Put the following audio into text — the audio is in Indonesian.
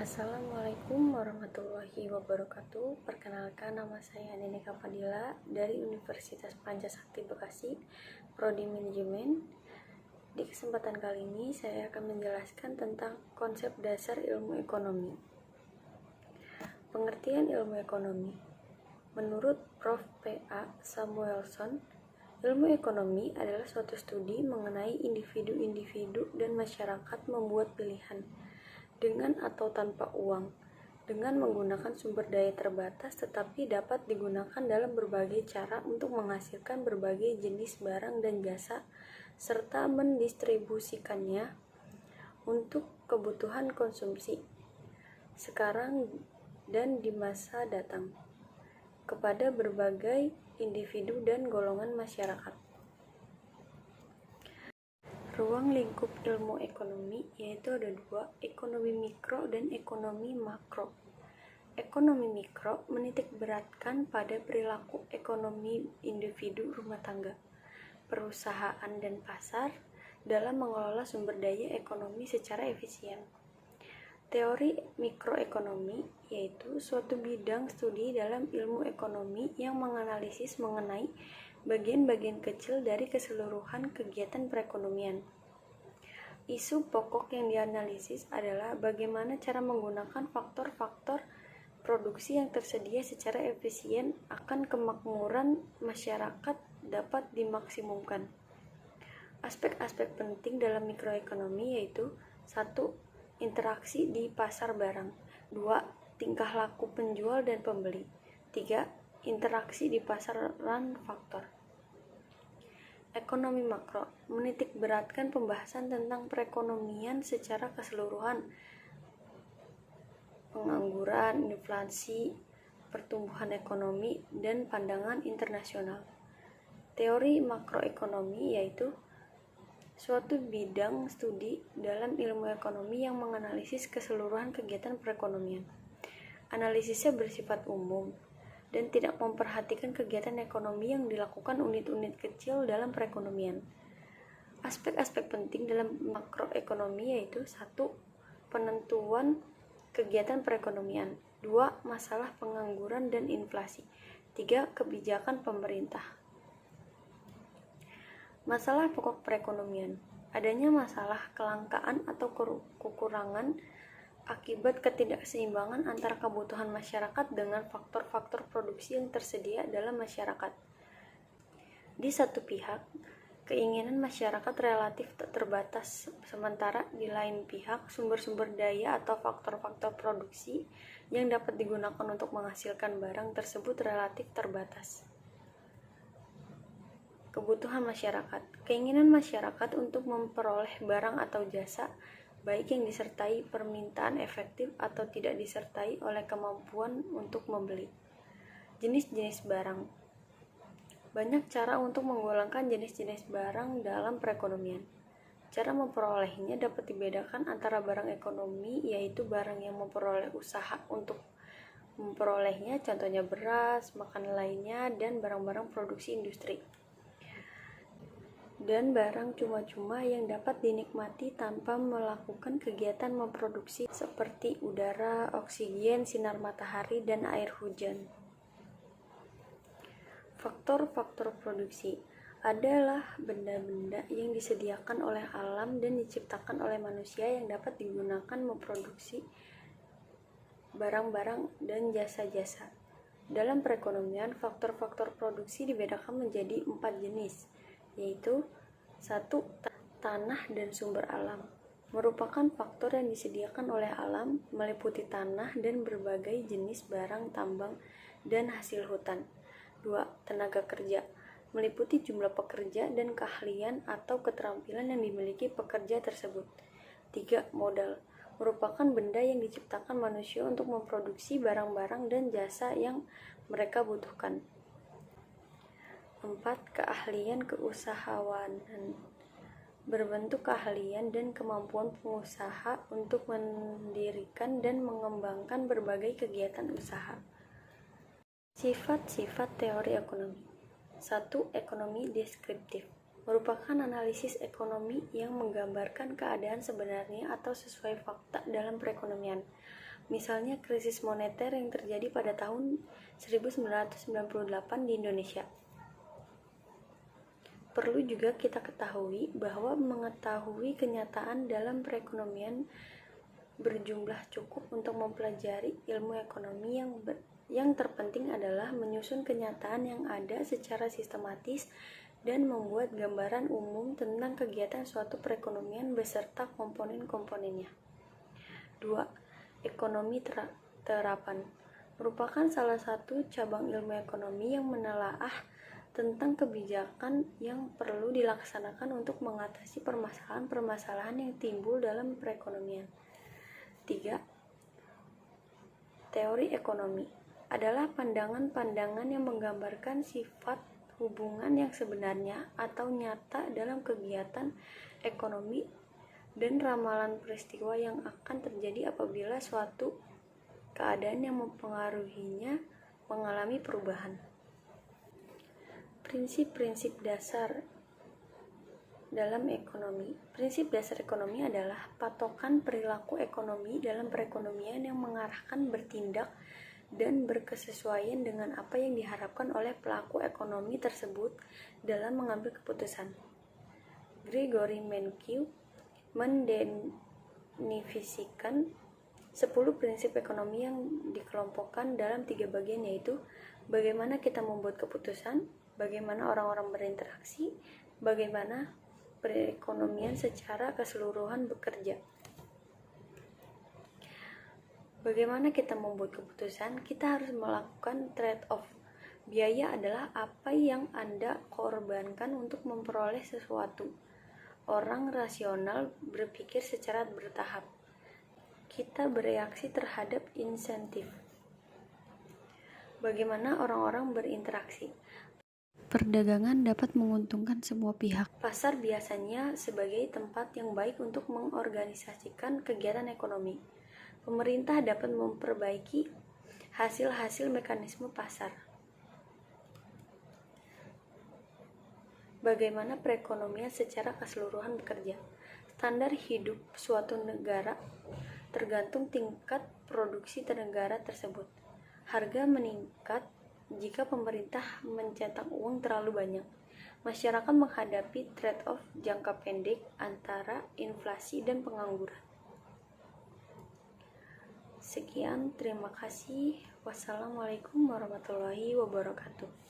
Assalamualaikum warahmatullahi wabarakatuh. Perkenalkan, nama saya Neneka Fadila dari Universitas Pancasakti Bekasi, Prodi Manajemen. Di kesempatan kali ini saya akan menjelaskan tentang konsep dasar ilmu ekonomi. Pengertian ilmu ekonomi. Menurut Prof. P.A. Samuelson, ilmu ekonomi adalah suatu studi mengenai individu-individu dan masyarakat membuat pilihan dengan atau tanpa uang, dengan menggunakan sumber daya terbatas tetapi dapat digunakan dalam berbagai cara untuk menghasilkan berbagai jenis barang dan jasa serta mendistribusikannya untuk kebutuhan konsumsi sekarang dan di masa datang kepada berbagai individu dan golongan masyarakat. Ruang lingkup ilmu ekonomi yaitu ada dua, ekonomi mikro dan ekonomi makro. Ekonomi mikro menitikberatkan pada perilaku ekonomi individu rumah tangga, perusahaan dan pasar dalam mengelola sumber daya ekonomi secara efisien. Teori mikroekonomi yaitu suatu bidang studi dalam ilmu ekonomi yang menganalisis mengenai bagian-bagian kecil dari keseluruhan kegiatan perekonomian. Isu pokok yang dianalisis adalah bagaimana cara menggunakan faktor-faktor produksi yang tersedia secara efisien akan kemakmuran masyarakat dapat dimaksimumkan. Aspek-aspek penting dalam mikroekonomi yaitu 1. Interaksi di pasar barang. 2. Tingkah laku penjual dan pembeli. 3. Interaksi di pasaran faktor. Ekonomi makro menitikberatkan pembahasan tentang perekonomian secara keseluruhan, pengangguran, inflasi, pertumbuhan ekonomi, dan pandangan internasional. Teori makroekonomi yaitu suatu bidang studi dalam ilmu ekonomi yang menganalisis keseluruhan kegiatan perekonomian. Analisisnya bersifat umum dan tidak memperhatikan kegiatan ekonomi yang dilakukan unit-unit kecil dalam perekonomian. Aspek-aspek penting dalam makroekonomi yaitu 1. Penentuan kegiatan perekonomian. 2. Masalah pengangguran dan inflasi. 3. Kebijakan pemerintah. Masalah pokok perekonomian. Adanya masalah kelangkaan atau kekurangan akibat ketidakseimbangan antara kebutuhan masyarakat dengan faktor-faktor produksi yang tersedia dalam masyarakat. Di satu pihak, keinginan masyarakat relatif tak terbatas, sementara di lain pihak, sumber-sumber daya atau faktor-faktor produksi yang dapat digunakan untuk menghasilkan barang tersebut relatif terbatas. Kebutuhan masyarakat. Keinginan masyarakat untuk memperoleh barang atau jasa, baik yang disertai permintaan efektif atau tidak disertai oleh kemampuan untuk membeli. Jenis-jenis barang. Banyak cara untuk menggolongkan jenis-jenis barang dalam perekonomian. Cara memperolehnya dapat dibedakan antara barang ekonomi, yaitu barang yang memperoleh usaha untuk memperolehnya, contohnya beras, makanan lainnya, dan barang-barang produksi industri. Dan barang cuma-cuma yang dapat dinikmati tanpa melakukan kegiatan memproduksi seperti udara, oksigen, sinar matahari, dan air hujan. Faktor-faktor produksi adalah benda-benda yang disediakan oleh alam dan diciptakan oleh manusia yang dapat digunakan memproduksi barang-barang dan jasa-jasa. Dalam perekonomian, faktor-faktor produksi dibedakan menjadi 4 jenis, yaitu 1. Tanah dan sumber alam. Merupakan faktor yang disediakan oleh alam, meliputi tanah dan berbagai jenis barang tambang dan hasil hutan. 2. Tenaga kerja. Meliputi jumlah pekerja dan keahlian atau keterampilan yang dimiliki pekerja tersebut. 3. Modal. Merupakan benda yang diciptakan manusia untuk memproduksi barang-barang dan jasa yang mereka butuhkan. 4. Keahlian keusahawanan. Berbentuk keahlian dan kemampuan pengusaha untuk mendirikan dan mengembangkan berbagai kegiatan usaha. Sifat-sifat teori ekonomi. 1. Ekonomi deskriptif. Merupakan analisis ekonomi yang menggambarkan keadaan sebenarnya atau sesuai fakta dalam perekonomian. misalnya krisis moneter yang terjadi pada tahun 1998 di Indonesia. Perlu juga kita ketahui bahwa mengetahui kenyataan dalam perekonomian berjumlah cukup untuk mempelajari ilmu ekonomi. Yang terpenting adalah menyusun kenyataan yang ada secara sistematis dan membuat gambaran umum tentang kegiatan suatu perekonomian beserta komponen-komponennya. 2. Ekonomi terapan merupakan salah satu cabang ilmu ekonomi yang menelaah tentang kebijakan yang perlu dilaksanakan untuk mengatasi permasalahan-permasalahan yang timbul dalam perekonomian. 3. Teori ekonomi adalah pandangan-pandangan yang menggambarkan sifat hubungan yang sebenarnya atau nyata dalam kegiatan ekonomi dan ramalan peristiwa yang akan terjadi apabila suatu keadaan yang mempengaruhinya mengalami perubahan. Prinsip-prinsip dasar dalam ekonomi. Prinsip dasar ekonomi adalah patokan perilaku ekonomi dalam perekonomian yang mengarahkan bertindak dan berkesesuaian dengan apa yang diharapkan oleh pelaku ekonomi tersebut dalam mengambil keputusan. Gregory Mankiw mendefinisikan 10 prinsip ekonomi yang dikelompokkan dalam 3 bagian, yaitu bagaimana kita membuat keputusan, bagaimana orang-orang berinteraksi, bagaimana perekonomian secara keseluruhan bekerja. Bagaimana kita membuat keputusan? Kita harus melakukan trade-off. Biaya adalah apa yang Anda korbankan untuk memperoleh sesuatu. Orang rasional berpikir secara bertahap. Kita bereaksi terhadap insentif. Bagaimana orang-orang berinteraksi? Perdagangan dapat menguntungkan semua pihak. Pasar biasanya sebagai tempat yang baik untuk mengorganisasikan kegiatan ekonomi. Pemerintah dapat memperbaiki hasil-hasil mekanisme pasar. Bagaimana perekonomian secara keseluruhan bekerja? Standar hidup suatu negara tergantung tingkat produksi negara tersebut. Harga meningkat jika pemerintah mencetak uang terlalu banyak. Masyarakat menghadapi trade-off jangka pendek antara inflasi dan pengangguran. Sekian, terima kasih. Wassalamualaikum warahmatullahi wabarakatuh.